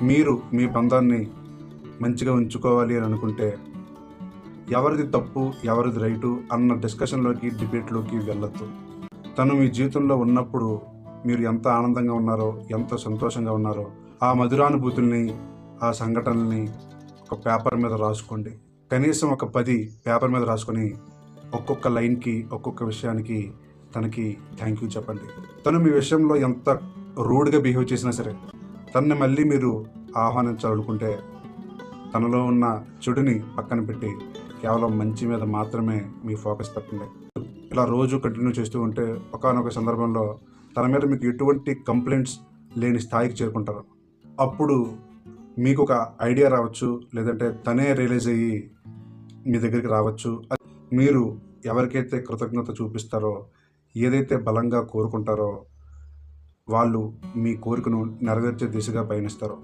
మీరు మీ బంధాన్ని మంచిగా ఉంచుకోవాలి అని అనుకుంటే ఎవరిది తప్పు ఎవరిది రైటు అన్న డిస్కషన్లోకి డిబేట్లోకి వెళ్ళొద్దు. తను మీ జీవితంలో ఉన్నప్పుడు మీరు ఎంత ఆనందంగా ఉన్నారో, ఎంత సంతోషంగా ఉన్నారో ఆ మధురానుభూతుల్ని, ఆ సంఘటనల్ని ఒక పేపర్ మీద రాసుకోండి. కనీసం ఒక 10 పేపర్ మీద రాసుకొని ఒక్కొక్క లైన్కి, ఒక్కొక్క విషయానికి తనకి థ్యాంక్ యూ చెప్పండి. తను మీ విషయంలో ఎంత రూడ్గా బిహేవ్ చేసినా సరే తనని మళ్ళీ మీరు ఆహ్వానించాలనుకుంటే తనలో ఉన్న చెడుని పక్కన పెట్టి కేవలం మంచి మీద మాత్రమే మీ ఫోకస్ పెట్టండి. ఇలా రోజు కంటిన్యూ చేస్తూ ఉంటే ఒకానొక సందర్భంలో తన మీద మీకు ఎటువంటి కంప్లైంట్స్ లేని స్థాయికి చేరుకుంటారు. అప్పుడు మీకు ఒక ఐడియా రావచ్చు, లేదంటే తనే రియలైజ్ అయ్యి మీ దగ్గరికి రావచ్చు. మీరు ఎవరికైతే కృతజ్ఞత చూపిస్తారో, ఏదైతే బలంగా కోరుకుంటారో వాళ్ళు మీ కోరికను నెరవేర్చే దిశగా పయనిస్తారు.